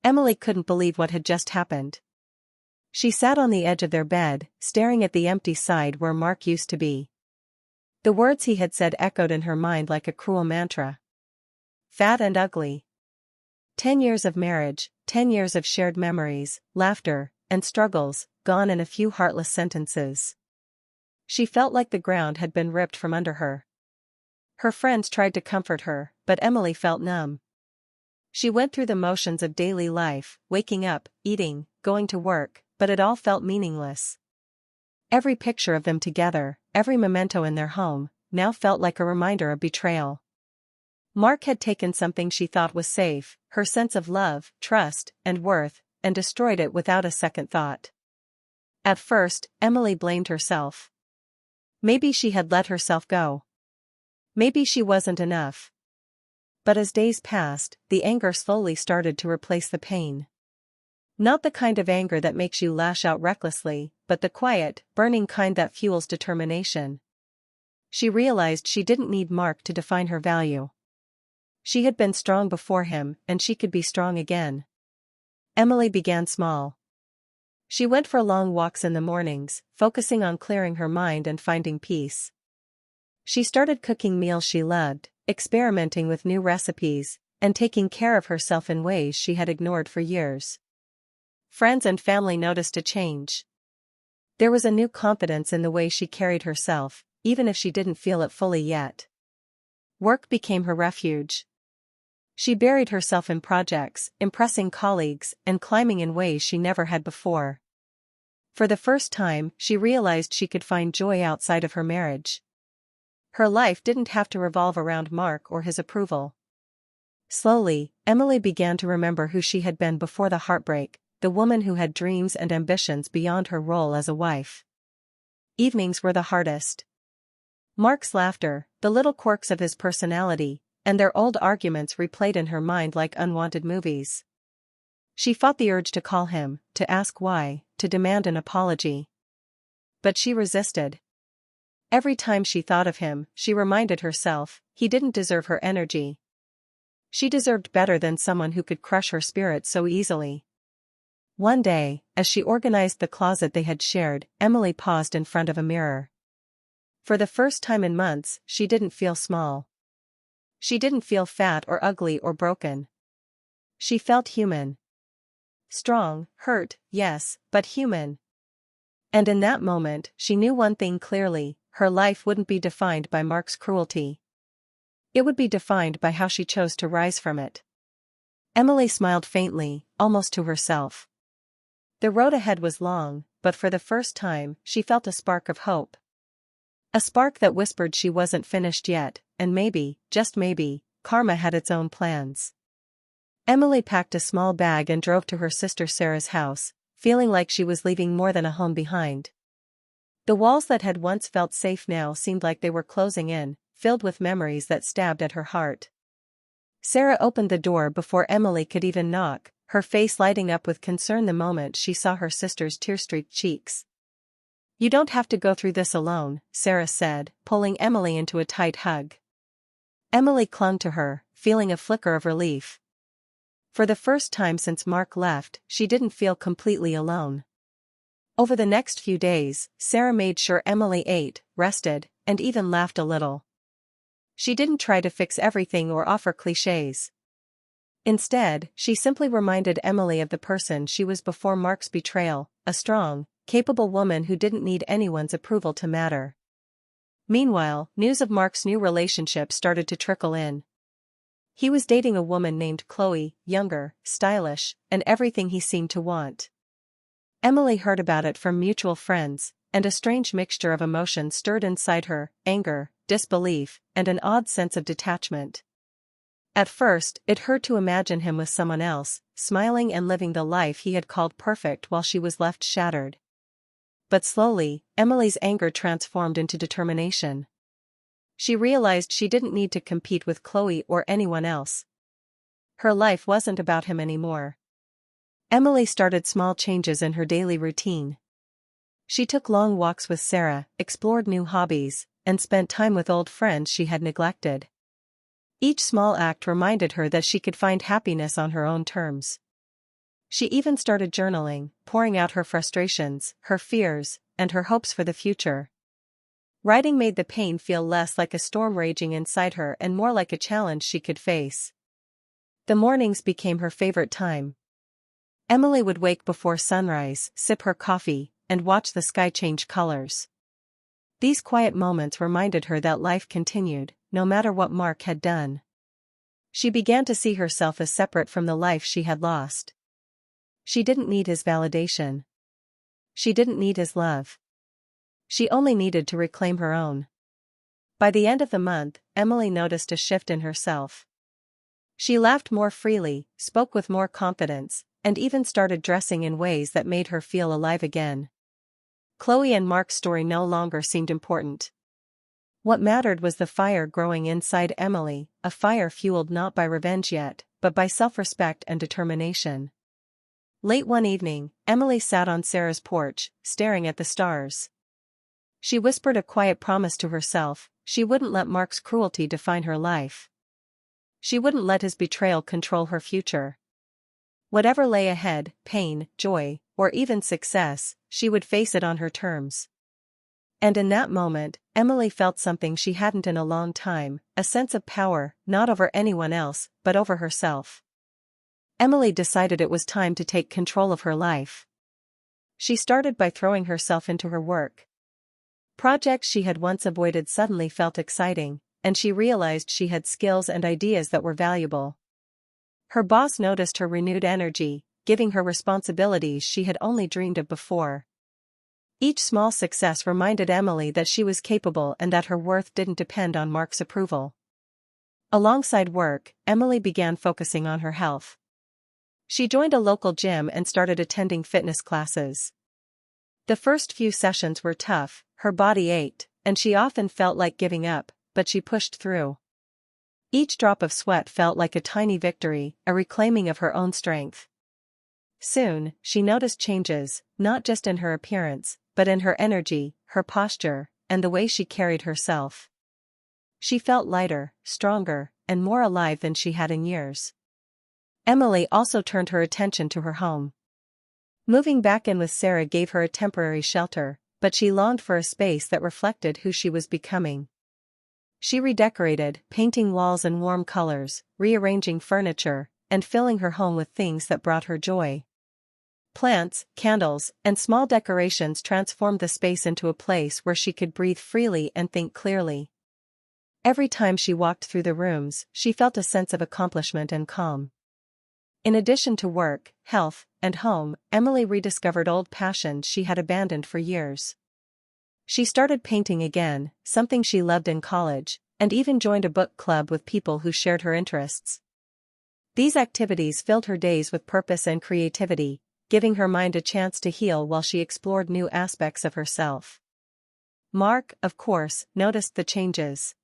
Emily couldn't believe what had just happened. She sat on the edge of their bed, staring at the empty side where Mark used to be. The words he had said echoed in her mind like a cruel mantra. Fat and ugly. 10 years of marriage, 10 years of shared memories, laughter, and struggles, gone in a few heartless sentences. She felt like the ground had been ripped from under her. Her friends tried to comfort her, but Emily felt numb. She went through the motions of daily life, waking up, eating, going to work, but it all felt meaningless. Every picture of them together, every memento in their home, now felt like a reminder of betrayal. Mark had taken something she thought was safe, her sense of love, trust, and worth, and destroyed it without a second thought. At first, Emily blamed herself. Maybe she had let herself go. Maybe she wasn't enough. But as days passed, the anger slowly started to replace the pain. Not the kind of anger that makes you lash out recklessly, but the quiet, burning kind that fuels determination. She realized she didn't need Mark to define her value. She had been strong before him, and she could be strong again. Emily began small. She went for long walks in the mornings, focusing on clearing her mind and finding peace. She started cooking meals she loved, experimenting with new recipes, and taking care of herself in ways she had ignored for years. Friends and family noticed a change. There was a new confidence in the way she carried herself, even if she didn't feel it fully yet. Work became her refuge. She buried herself in projects, impressing colleagues, and climbing in ways she never had before. For the first time, she realized she could find joy outside of her marriage. Her life didn't have to revolve around Mark or his approval. Slowly, Emily began to remember who she had been before the heartbreak, the woman who had dreams and ambitions beyond her role as a wife. Evenings were the hardest. Mark's laughter, the little quirks of his personality, and their old arguments replayed in her mind like unwanted movies. She fought the urge to call him, to ask why, to demand an apology. But she resisted. Every time she thought of him, she reminded herself, he didn't deserve her energy. She deserved better than someone who could crush her spirit so easily. One day, as she organized the closet they had shared, Emily paused in front of a mirror. For the first time in months, she didn't feel small. She didn't feel fat or ugly or broken. She felt human. Strong, hurt, yes, but human. And in that moment, she knew one thing clearly, her life wouldn't be defined by Mark's cruelty. It would be defined by how she chose to rise from it. Emily smiled faintly, almost to herself. The road ahead was long, but for the first time, she felt a spark of hope. A spark that whispered she wasn't finished yet, and maybe, just maybe, karma had its own plans. Emily packed a small bag and drove to her sister Sarah's house, feeling like she was leaving more than a home behind. The walls that had once felt safe now seemed like they were closing in, filled with memories that stabbed at her heart. Sarah opened the door before Emily could even knock, her face lighting up with concern the moment she saw her sister's tear-streaked cheeks. "You don't have to go through this alone," Sarah said, pulling Emily into a tight hug. Emily clung to her, feeling a flicker of relief. For the first time since Mark left, she didn't feel completely alone. Over the next few days, Sarah made sure Emily ate, rested, and even laughed a little. She didn't try to fix everything or offer clichés. Instead, she simply reminded Emily of the person she was before Mark's betrayal, a strong, capable woman who didn't need anyone's approval to matter. Meanwhile, news of Mark's new relationship started to trickle in. He was dating a woman named Chloe, younger, stylish, and everything he seemed to want. Emily heard about it from mutual friends, and a strange mixture of emotions stirred inside her, anger, disbelief, and an odd sense of detachment. At first, it hurt to imagine him with someone else, smiling and living the life he had called perfect while she was left shattered. But slowly, Emily's anger transformed into determination. She realized she didn't need to compete with Chloe or anyone else. Her life wasn't about him anymore. Emily started small changes in her daily routine. She took long walks with Sarah, explored new hobbies, and spent time with old friends she had neglected. Each small act reminded her that she could find happiness on her own terms. She even started journaling, pouring out her frustrations, her fears, and her hopes for the future. Writing made the pain feel less like a storm raging inside her and more like a challenge she could face. The mornings became her favorite time. Emily would wake before sunrise, sip her coffee, and watch the sky change colors. These quiet moments reminded her that life continued, no matter what Mark had done. She began to see herself as separate from the life she had lost. She didn't need his validation. She didn't need his love. She only needed to reclaim her own. By the end of the month, Emily noticed a shift in herself. She laughed more freely, spoke with more confidence, and even started dressing in ways that made her feel alive again. Chloe and Mark's story no longer seemed important. What mattered was the fire growing inside Emily, a fire fueled not by revenge yet, but by self-respect and determination. Late one evening, Emily sat on Sarah's porch, staring at the stars. She whispered a quiet promise to herself: she wouldn't let Mark's cruelty define her life. She wouldn't let his betrayal control her future. Whatever lay ahead, pain, joy, or even success, she would face it on her terms. And in that moment, Emily felt something she hadn't in a long time, a sense of power, not over anyone else, but over herself. Emily decided it was time to take control of her life. She started by throwing herself into her work. Projects she had once avoided suddenly felt exciting, and she realized she had skills and ideas that were valuable. Her boss noticed her renewed energy, giving her responsibilities she had only dreamed of before. Each small success reminded Emily that she was capable and that her worth didn't depend on Mark's approval. Alongside work, Emily began focusing on her health. She joined a local gym and started attending fitness classes. The first few sessions were tough, her body ached, and she often felt like giving up, but she pushed through. Each drop of sweat felt like a tiny victory, a reclaiming of her own strength. Soon, she noticed changes, not just in her appearance, but in her energy, her posture, and the way she carried herself. She felt lighter, stronger, and more alive than she had in years. Emily also turned her attention to her home. Moving back in with Sarah gave her a temporary shelter, but she longed for a space that reflected who she was becoming. She redecorated, painting walls in warm colors, rearranging furniture, and filling her home with things that brought her joy. Plants, candles, and small decorations transformed the space into a place where she could breathe freely and think clearly. Every time she walked through the rooms, she felt a sense of accomplishment and calm. In addition to work, health, and home, Emily rediscovered old passions she had abandoned for years. She started painting again, something she loved in college, and even joined a book club with people who shared her interests. These activities filled her days with purpose and creativity, giving her mind a chance to heal while she explored new aspects of herself. Mark, of course, noticed the changes.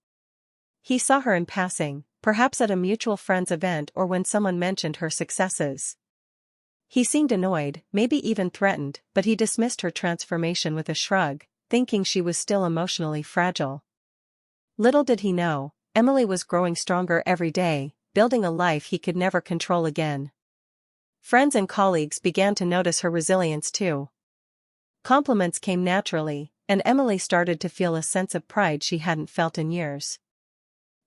He saw her in passing, perhaps at a mutual friend's event or when someone mentioned her successes. He seemed annoyed, maybe even threatened, but he dismissed her transformation with a shrug, thinking she was still emotionally fragile. Little did he know, Emily was growing stronger every day, building a life he could never control again. Friends and colleagues began to notice her resilience too. Compliments came naturally, and Emily started to feel a sense of pride she hadn't felt in years.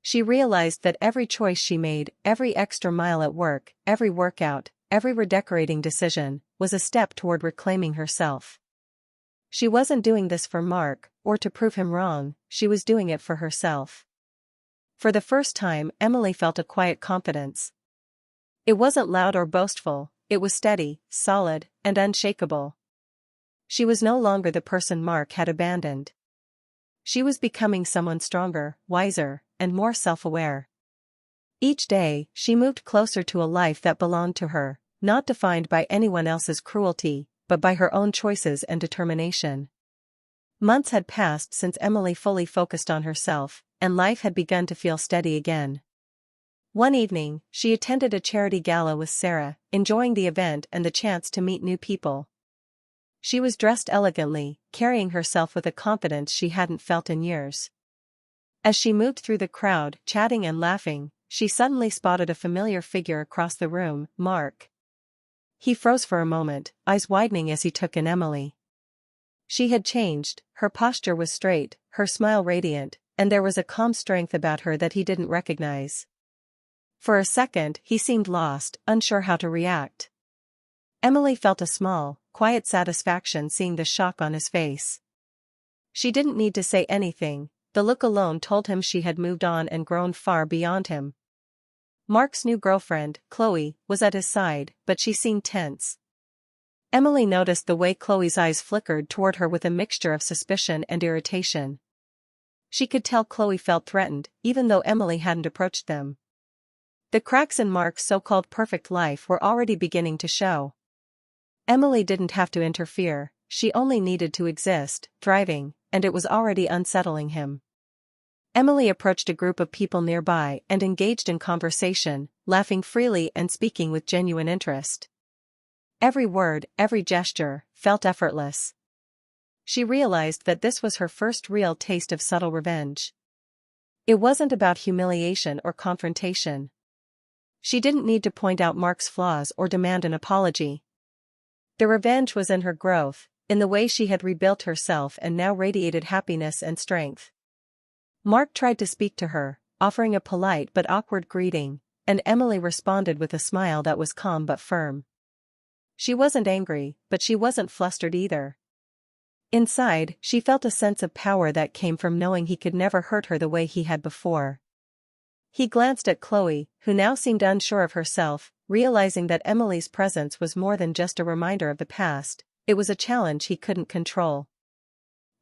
She realized that every choice she made, every extra mile at work, every workout, every redecorating decision, was a step toward reclaiming herself. She wasn't doing this for Mark, or to prove him wrong, she was doing it for herself. For the first time, Emily felt a quiet confidence. It wasn't loud or boastful, it was steady, solid, and unshakable. She was no longer the person Mark had abandoned. She was becoming someone stronger, wiser, and more self-aware. Each day, she moved closer to a life that belonged to her, not defined by anyone else's cruelty, but by her own choices and determination. Months had passed since Emily fully focused on herself, and life had begun to feel steady again. One evening, she attended a charity gala with Sarah, enjoying the event and the chance to meet new people. She was dressed elegantly, carrying herself with a confidence she hadn't felt in years. As she moved through the crowd, chatting and laughing, she suddenly spotted a familiar figure across the room, Mark. He froze for a moment, eyes widening as he took in Emily. She had changed, her posture was straight, her smile radiant, and there was a calm strength about her that he didn't recognize. For a second, he seemed lost, unsure how to react. Emily felt a small, quiet satisfaction seeing the shock on his face. She didn't need to say anything, the look alone told him she had moved on and grown far beyond him. Mark's new girlfriend, Chloe, was at his side, but she seemed tense. Emily noticed the way Chloe's eyes flickered toward her with a mixture of suspicion and irritation. She could tell Chloe felt threatened, even though Emily hadn't approached them. The cracks in Mark's so-called perfect life were already beginning to show. Emily didn't have to interfere, she only needed to exist, thriving, and it was already unsettling him. Emily approached a group of people nearby and engaged in conversation, laughing freely and speaking with genuine interest. Every word, every gesture, felt effortless. She realized that this was her first real taste of subtle revenge. It wasn't about humiliation or confrontation. She didn't need to point out Mark's flaws or demand an apology. The revenge was in her growth, in the way she had rebuilt herself and now radiated happiness and strength. Mark tried to speak to her, offering a polite but awkward greeting, and Emily responded with a smile that was calm but firm. She wasn't angry, but she wasn't flustered either. Inside, she felt a sense of power that came from knowing he could never hurt her the way he had before. He glanced at Chloe, who now seemed unsure of herself, realizing that Emily's presence was more than just a reminder of the past, it was a challenge he couldn't control.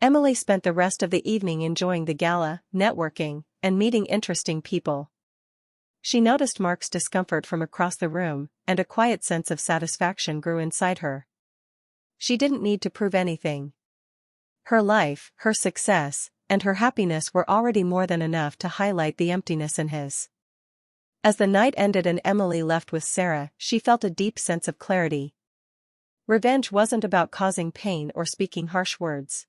Emily spent the rest of the evening enjoying the gala, networking, and meeting interesting people. She noticed Mark's discomfort from across the room, and a quiet sense of satisfaction grew inside her. She didn't need to prove anything. Her life, her success, and her happiness were already more than enough to highlight the emptiness in his. As the night ended and Emily left with Sarah, she felt a deep sense of clarity. Revenge wasn't about causing pain or speaking harsh words.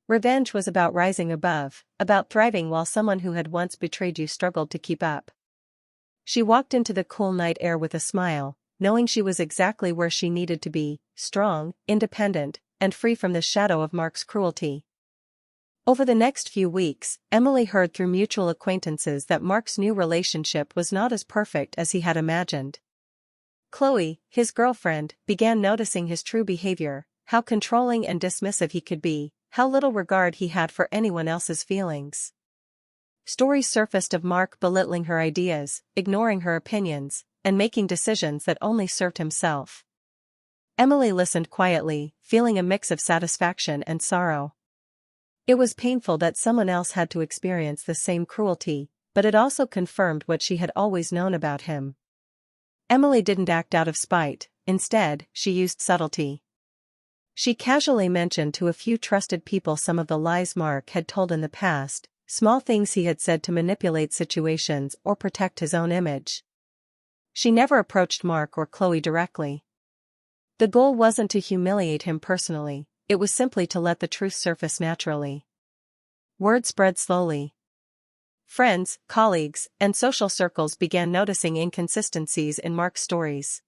Revenge was about rising above, about thriving while someone who had once betrayed you struggled to keep up. She walked into the cool night air with a smile, knowing she was exactly where she needed to be, strong, independent, and free from the shadow of Mark's cruelty. Over the next few weeks, Emily heard through mutual acquaintances that Mark's new relationship was not as perfect as he had imagined. Chloe, his girlfriend, began noticing his true behavior, how controlling and dismissive he could be, how little regard he had for anyone else's feelings. Stories surfaced of Mark belittling her ideas, ignoring her opinions, and making decisions that only served himself. Emily listened quietly, feeling a mix of satisfaction and sorrow. It was painful that someone else had to experience the same cruelty, but it also confirmed what she had always known about him. Emily didn't act out of spite, instead, she used subtlety. She casually mentioned to a few trusted people some of the lies Mark had told in the past, small things he had said to manipulate situations or protect his own image. She never approached Mark or Chloe directly. The goal wasn't to humiliate him personally, it was simply to let the truth surface naturally. Word spread slowly. Friends, colleagues, and social circles began noticing inconsistencies in Mark's stories.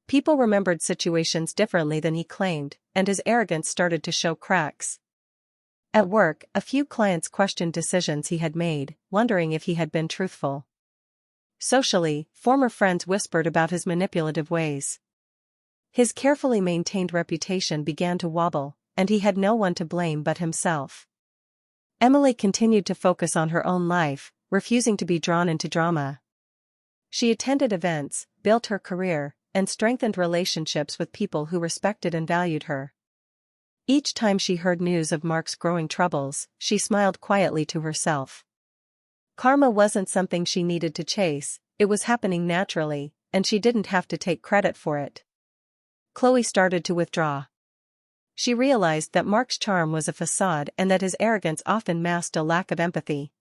People remembered situations differently than he claimed, and his arrogance started to show cracks. At work, a few clients questioned decisions he had made, wondering if he had been truthful. Socially, former friends whispered about his manipulative ways. His carefully maintained reputation began to wobble, and he had no one to blame but himself. Emily continued to focus on her own life, refusing to be drawn into drama. She attended events, built her career, and strengthened relationships with people who respected and valued her. Each time she heard news of Mark's growing troubles, she smiled quietly to herself. Karma wasn't something she needed to chase, it was happening naturally, and she didn't have to take credit for it. Chloe started to withdraw. She realized that Mark's charm was a facade and that his arrogance often masked a lack of empathy.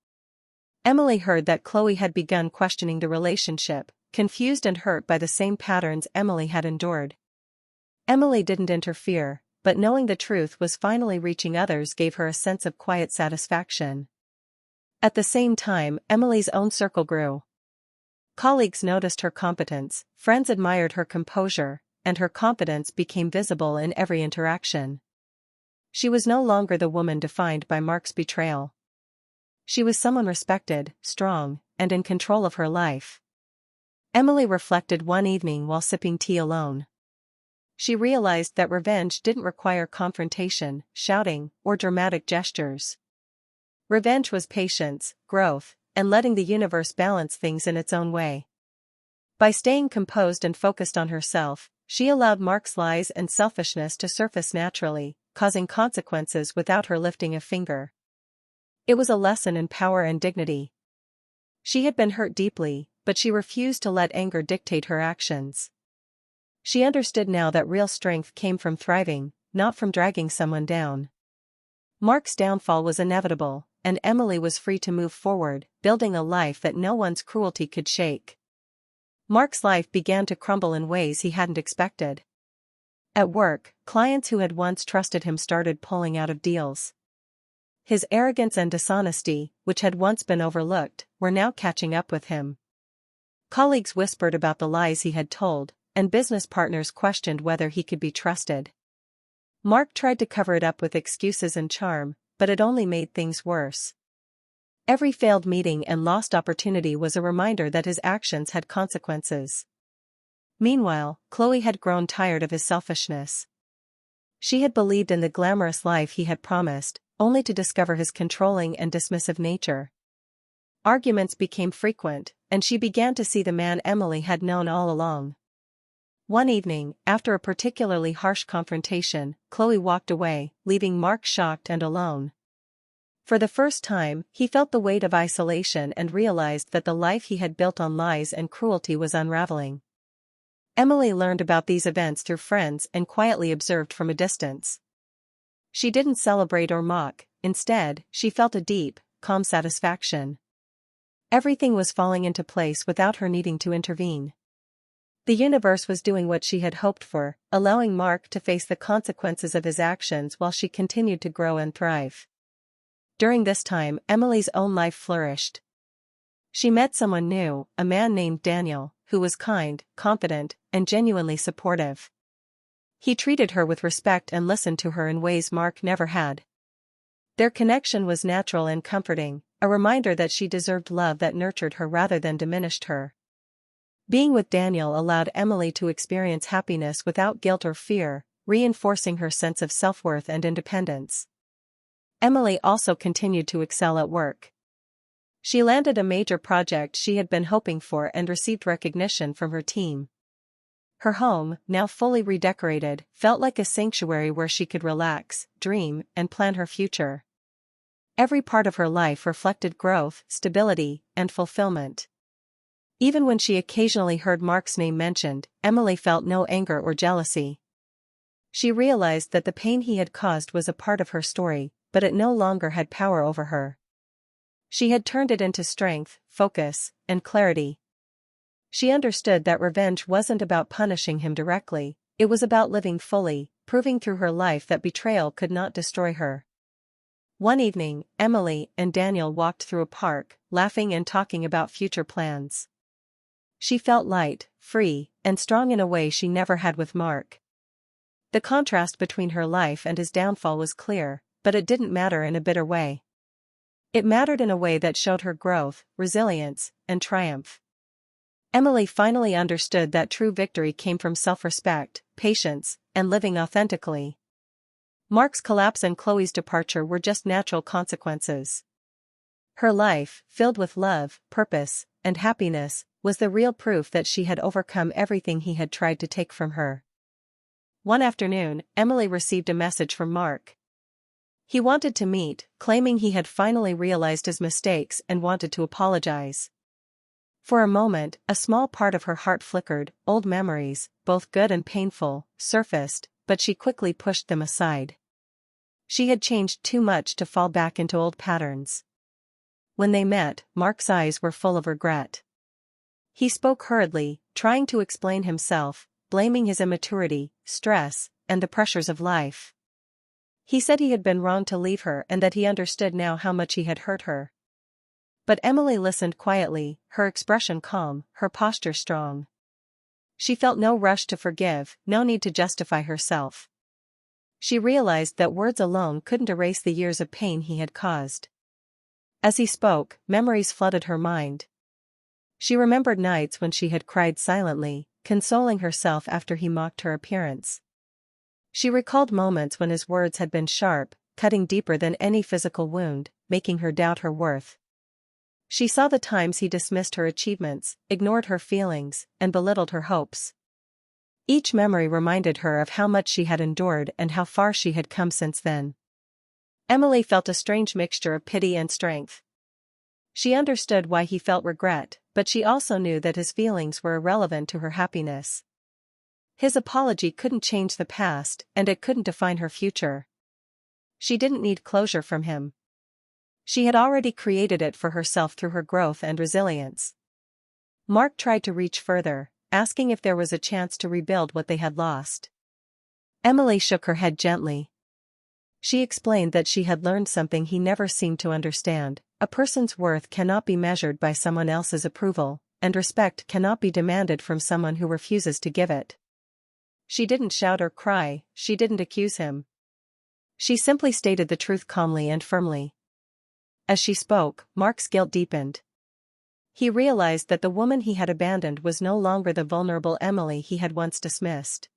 Emily heard that Chloe had begun questioning the relationship, confused and hurt by the same patterns Emily had endured. Emily didn't interfere, but knowing the truth was finally reaching others gave her a sense of quiet satisfaction. At the same time, Emily's own circle grew. Colleagues noticed her competence, friends admired her composure, and her confidence became visible in every interaction. She was no longer the woman defined by Mark's betrayal. She was someone respected, strong, and in control of her life. Emily reflected one evening while sipping tea alone. She realized that revenge didn't require confrontation, shouting, or dramatic gestures. Revenge was patience, growth, and letting the universe balance things in its own way. By staying composed and focused on herself, she allowed Mark's lies and selfishness to surface naturally, causing consequences without her lifting a finger. It was a lesson in power and dignity. She had been hurt deeply, but she refused to let anger dictate her actions. She understood now that real strength came from thriving, not from dragging someone down. Mark's downfall was inevitable, and Emily was free to move forward, building a life that no one's cruelty could shake. Mark's life began to crumble in ways he hadn't expected. At work, clients who had once trusted him started pulling out of deals. His arrogance and dishonesty, which had once been overlooked, were now catching up with him. Colleagues whispered about the lies he had told, and business partners questioned whether he could be trusted. Mark tried to cover it up with excuses and charm, but it only made things worse. Every failed meeting and lost opportunity was a reminder that his actions had consequences. Meanwhile, Chloe had grown tired of his selfishness. She had believed in the glamorous life he had promised, only to discover his controlling and dismissive nature. Arguments became frequent, and she began to see the man Emily had known all along. One evening, after a particularly harsh confrontation, Chloe walked away, leaving Mark shocked and alone. For the first time, he felt the weight of isolation and realized that the life he had built on lies and cruelty was unraveling. Emily learned about these events through friends and quietly observed from a distance. She didn't celebrate or mock, instead, she felt a deep, calm satisfaction. Everything was falling into place without her needing to intervene. The universe was doing what she had hoped for, allowing Mark to face the consequences of his actions while she continued to grow and thrive. During this time, Emily's own life flourished. She met someone new, a man named Daniel, who was kind, confident, and genuinely supportive. He treated her with respect and listened to her in ways Mark never had. Their connection was natural and comforting, a reminder that she deserved love that nurtured her rather than diminished her. Being with Daniel allowed Emily to experience happiness without guilt or fear, reinforcing her sense of self-worth and independence. Emily also continued to excel at work. She landed a major project she had been hoping for and received recognition from her team. Her home, now fully redecorated, felt like a sanctuary where she could relax, dream, and plan her future. Every part of her life reflected growth, stability, and fulfillment. Even when she occasionally heard Mark's name mentioned, Emily felt no anger or jealousy. She realized that the pain he had caused was a part of her story, but it no longer had power over her. She had turned it into strength, focus, and clarity. She understood that revenge wasn't about punishing him directly, it was about living fully, proving through her life that betrayal could not destroy her. One evening, Emily and Daniel walked through a park, laughing and talking about future plans. She felt light, free, and strong in a way she never had with Mark. The contrast between her life and his downfall was clear, but it didn't matter in a bitter way. It mattered in a way that showed her growth, resilience, and triumph. Emily finally understood that true victory came from self-respect, patience, and living authentically. Mark's collapse and Chloe's departure were just natural consequences. Her life, filled with love, purpose, and happiness, was the real proof that she had overcome everything he had tried to take from her. One afternoon, Emily received a message from Mark. He wanted to meet, claiming he had finally realized his mistakes and wanted to apologize. For a moment, a small part of her heart flickered, old memories, both good and painful, surfaced, but she quickly pushed them aside. She had changed too much to fall back into old patterns. When they met, Mark's eyes were full of regret. He spoke hurriedly, trying to explain himself, blaming his immaturity, stress, and the pressures of life. He said he had been wrong to leave her and that he understood now how much he had hurt her. But Emily listened quietly, her expression calm, her posture strong. She felt no rush to forgive, no need to justify herself. She realized that words alone couldn't erase the years of pain he had caused. As he spoke, memories flooded her mind. She remembered nights when she had cried silently, consoling herself after he mocked her appearance. She recalled moments when his words had been sharp, cutting deeper than any physical wound, making her doubt her worth. She saw the times he dismissed her achievements, ignored her feelings, and belittled her hopes. Each memory reminded her of how much she had endured and how far she had come since then. Emily felt a strange mixture of pity and strength. She understood why he felt regret, but she also knew that his feelings were irrelevant to her happiness. His apology couldn't change the past, and it couldn't define her future. She didn't need closure from him. She had already created it for herself through her growth and resilience. Mark tried to reach further, asking if there was a chance to rebuild what they had lost. Emily shook her head gently. She explained that she had learned something he never seemed to understand: a person's worth cannot be measured by someone else's approval, and respect cannot be demanded from someone who refuses to give it. She didn't shout or cry, she didn't accuse him. She simply stated the truth calmly and firmly. As she spoke, Mark's guilt deepened. He realized that the woman he had abandoned was no longer the vulnerable Emily he had once dismissed.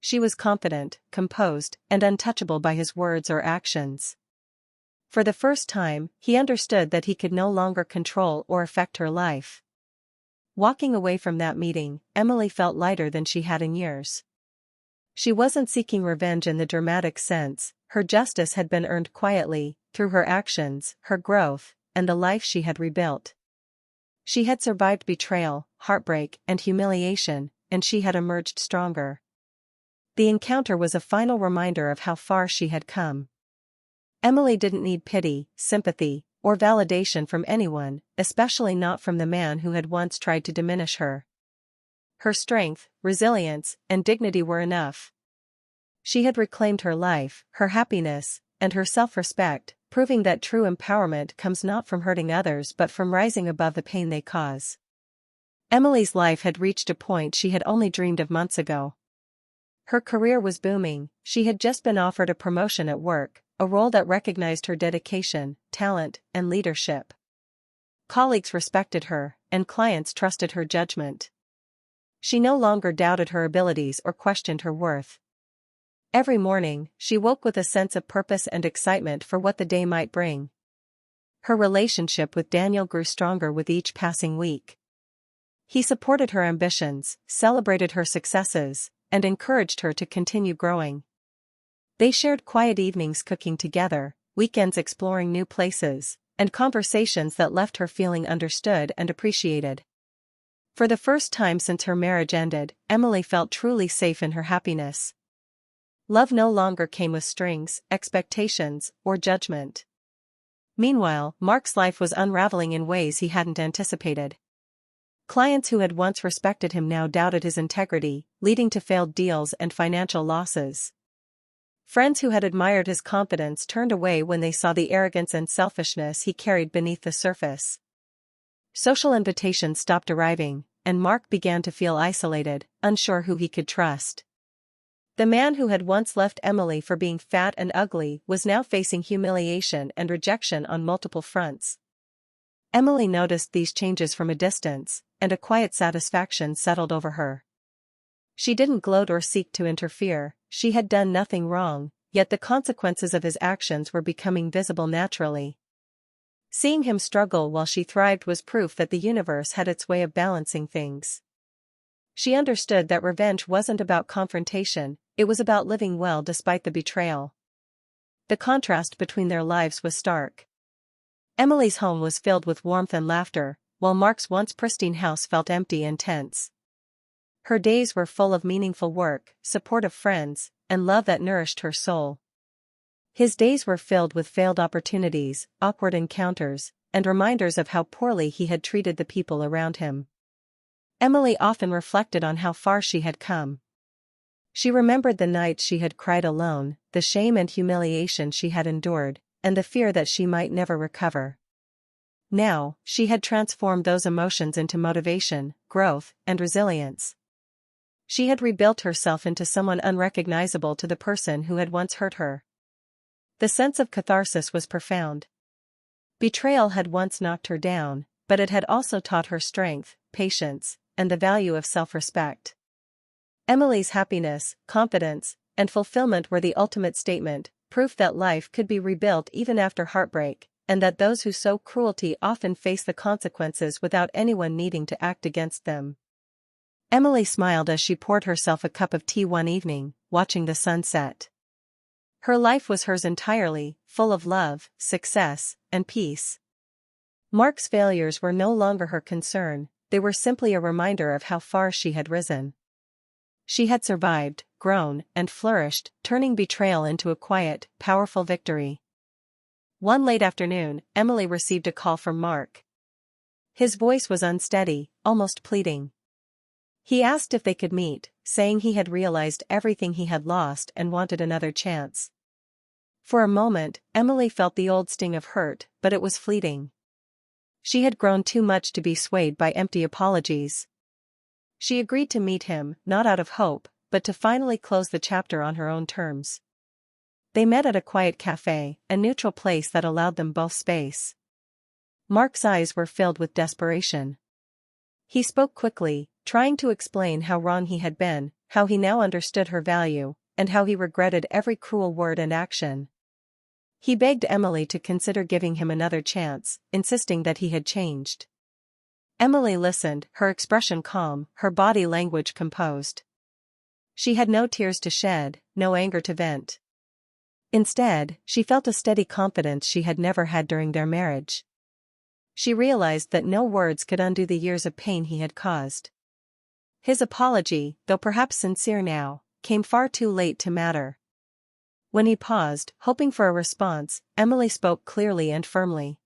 She was confident, composed, and untouchable by his words or actions. For the first time, he understood that he could no longer control or affect her life. Walking away from that meeting, Emily felt lighter than she had in years. She wasn't seeking revenge in the dramatic sense. Her justice had been earned quietly, through her actions, her growth, and the life she had rebuilt. She had survived betrayal, heartbreak, and humiliation, and she had emerged stronger. The encounter was a final reminder of how far she had come. Emily didn't need pity, sympathy, or validation from anyone, especially not from the man who had once tried to diminish her. Her strength, resilience, and dignity were enough. She had reclaimed her life, her happiness, and her self-respect, proving that true empowerment comes not from hurting others but from rising above the pain they cause. Emily's life had reached a point she had only dreamed of months ago. Her career was booming. She had just been offered a promotion at work, a role that recognized her dedication, talent, and leadership. Colleagues respected her, and clients trusted her judgment. She no longer doubted her abilities or questioned her worth. Every morning, she woke with a sense of purpose and excitement for what the day might bring. Her relationship with Daniel grew stronger with each passing week. He supported her ambitions, celebrated her successes, and encouraged her to continue growing. They shared quiet evenings cooking together, weekends exploring new places, and conversations that left her feeling understood and appreciated. For the first time since her marriage ended, Emily felt truly safe in her happiness. Love no longer came with strings, expectations, or judgment. Meanwhile, Mark's life was unraveling in ways he hadn't anticipated. Clients who had once respected him now doubted his integrity, leading to failed deals and financial losses. Friends who had admired his confidence turned away when they saw the arrogance and selfishness he carried beneath the surface. Social invitations stopped arriving, and Mark began to feel isolated, unsure who he could trust. The man who had once left Emily for being fat and ugly was now facing humiliation and rejection on multiple fronts. Emily noticed these changes from a distance, and a quiet satisfaction settled over her. She didn't gloat or seek to interfere. She had done nothing wrong, yet the consequences of his actions were becoming visible naturally. Seeing him struggle while she thrived was proof that the universe had its way of balancing things. She understood that revenge wasn't about confrontation, it was about living well despite the betrayal. The contrast between their lives was stark. Emily's home was filled with warmth and laughter, while Mark's once pristine house felt empty and tense. Her days were full of meaningful work, supportive friends, and love that nourished her soul. His days were filled with failed opportunities, awkward encounters, and reminders of how poorly he had treated the people around him. Emily often reflected on how far she had come. She remembered the nights she had cried alone, the shame and humiliation she had endured, and the fear that she might never recover. Now, she had transformed those emotions into motivation, growth, and resilience. She had rebuilt herself into someone unrecognizable to the person who had once hurt her. The sense of catharsis was profound. Betrayal had once knocked her down, but it had also taught her strength, patience, and the value of self-respect. Emily's happiness, confidence, and fulfillment were the ultimate statement, proof that life could be rebuilt even after heartbreak, and that those who sow cruelty often face the consequences without anyone needing to act against them. Emily smiled as she poured herself a cup of tea one evening, watching the sun set. Her life was hers entirely, full of love, success, and peace. Mark's failures were no longer her concern, they were simply a reminder of how far she had risen. She had survived, grown, and flourished, turning betrayal into a quiet, powerful victory. One late afternoon, Emily received a call from Mark. His voice was unsteady, almost pleading. He asked if they could meet, saying he had realized everything he had lost and wanted another chance. For a moment, Emily felt the old sting of hurt, but it was fleeting. She had grown too much to be swayed by empty apologies. She agreed to meet him, not out of hope, but to finally close the chapter on her own terms. They met at a quiet cafe, a neutral place that allowed them both space. Mark's eyes were filled with desperation. He spoke quickly, trying to explain how wrong he had been, how he now understood her value, and how he regretted every cruel word and action. He begged Emily to consider giving him another chance, insisting that he had changed. Emily listened, her expression calm, her body language composed. She had no tears to shed, no anger to vent. Instead, she felt a steady confidence she had never had during their marriage. She realized that no words could undo the years of pain he had caused. His apology, though perhaps sincere now, came far too late to matter. When he paused, hoping for a response, Emily spoke clearly and firmly.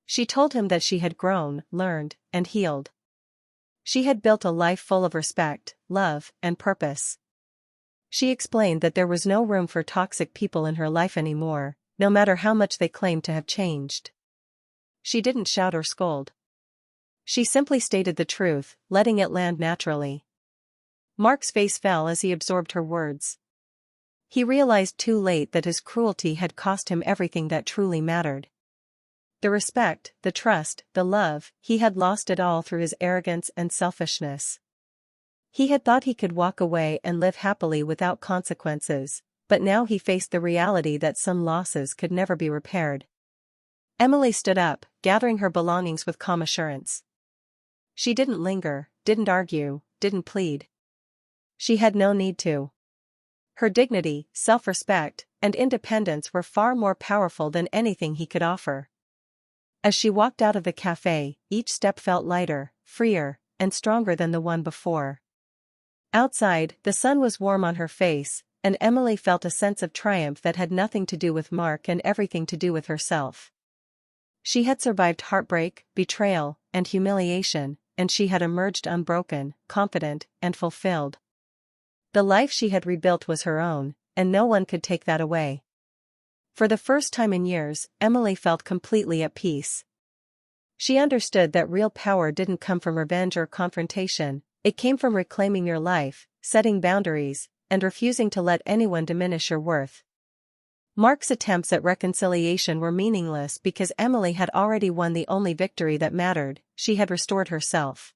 She told him that she had grown, learned, and healed. She had built a life full of respect, love, and purpose. She explained that there was no room for toxic people in her life anymore, no matter how much they claimed to have changed. She didn't shout or scold. She simply stated the truth, letting it land naturally. Mark's face fell as he absorbed her words. He realized too late that his cruelty had cost him everything that truly mattered. The respect, the trust, the love, he had lost it all through his arrogance and selfishness. He had thought he could walk away and live happily without consequences, but now he faced the reality that some losses could never be repaired. Emily stood up, gathering her belongings with calm assurance. She didn't linger, didn't argue, didn't plead. She had no need to. Her dignity, self-respect, and independence were far more powerful than anything he could offer. As she walked out of the cafe, each step felt lighter, freer, and stronger than the one before. Outside, the sun was warm on her face, and Emily felt a sense of triumph that had nothing to do with Mark and everything to do with herself. She had survived heartbreak, betrayal, and humiliation, and she had emerged unbroken, confident, and fulfilled. The life she had rebuilt was her own, and no one could take that away. For the first time in years, Emily felt completely at peace. She understood that real power didn't come from revenge or confrontation, it came from reclaiming your life, setting boundaries, and refusing to let anyone diminish your worth. Mark's attempts at reconciliation were meaningless because Emily had already won the only victory that mattered, she had restored herself.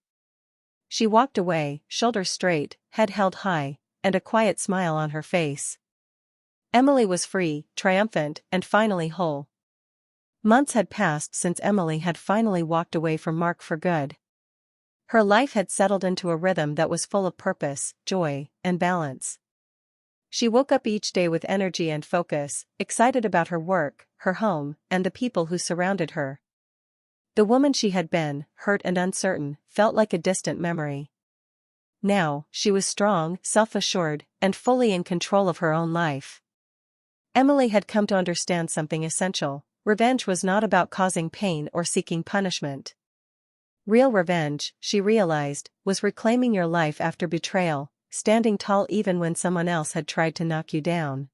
She walked away, shoulders straight, head held high, and a quiet smile on her face. Emily was free, triumphant, and finally whole. Months had passed since Emily had finally walked away from Mark for good. Her life had settled into a rhythm that was full of purpose, joy, and balance. She woke up each day with energy and focus, excited about her work, her home, and the people who surrounded her. The woman she had been, hurt and uncertain, felt like a distant memory. Now, she was strong, self-assured, and fully in control of her own life. Emily had come to understand something essential: revenge was not about causing pain or seeking punishment. Real revenge, she realized, was reclaiming your life after betrayal, standing tall even when someone else had tried to knock you down.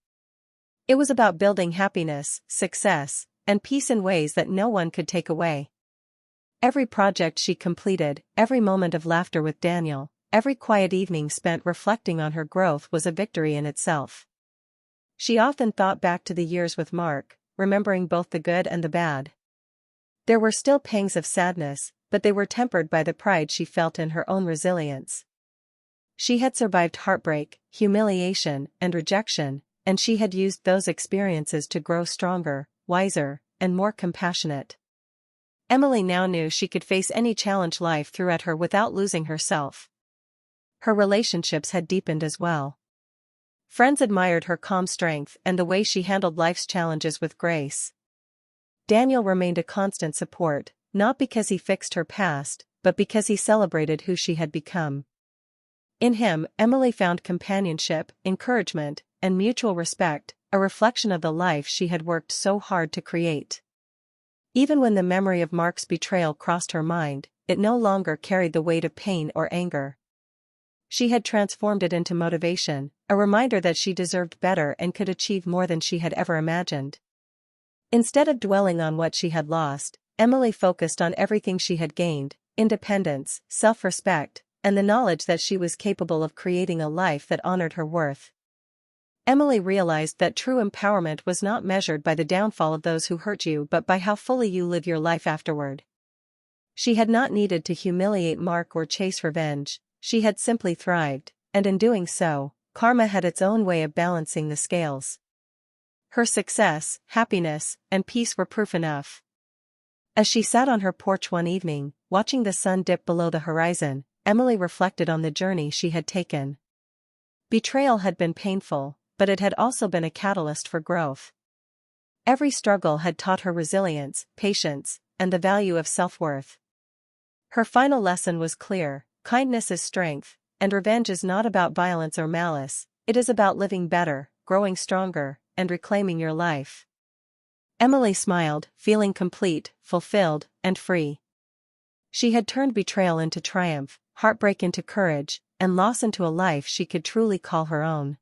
It was about building happiness, success, and peace in ways that no one could take away. Every project she completed, every moment of laughter with Daniel, every quiet evening spent reflecting on her growth was a victory in itself. She often thought back to the years with Mark, remembering both the good and the bad. There were still pangs of sadness, but they were tempered by the pride she felt in her own resilience. She had survived heartbreak, humiliation, and rejection, and she had used those experiences to grow stronger, wiser, and more compassionate. Emily now knew she could face any challenge life threw at her without losing herself. Her relationships had deepened as well. Friends admired her calm strength and the way she handled life's challenges with grace. Daniel remained a constant support, not because he fixed her past, but because he celebrated who she had become. In him, Emily found companionship, encouragement, and mutual respect, a reflection of the life she had worked so hard to create. Even when the memory of Mark's betrayal crossed her mind, it no longer carried the weight of pain or anger. She had transformed it into motivation, a reminder that she deserved better and could achieve more than she had ever imagined. Instead of dwelling on what she had lost, Emily focused on everything she had gained: independence, self-respect, and the knowledge that she was capable of creating a life that honored her worth. Emily realized that true empowerment was not measured by the downfall of those who hurt you but by how fully you live your life afterward. She had not needed to humiliate Mark or chase revenge, she had simply thrived, and in doing so, karma had its own way of balancing the scales. Her success, happiness, and peace were proof enough. As she sat on her porch one evening, watching the sun dip below the horizon, Emily reflected on the journey she had taken. Betrayal had been painful, but it had also been a catalyst for growth. Every struggle had taught her resilience, patience, and the value of self-worth. Her final lesson was clear: kindness is strength, and revenge is not about violence or malice, it is about living better, growing stronger, and reclaiming your life. Emily smiled, feeling complete, fulfilled, and free. She had turned betrayal into triumph, heartbreak into courage, and loss into a life she could truly call her own.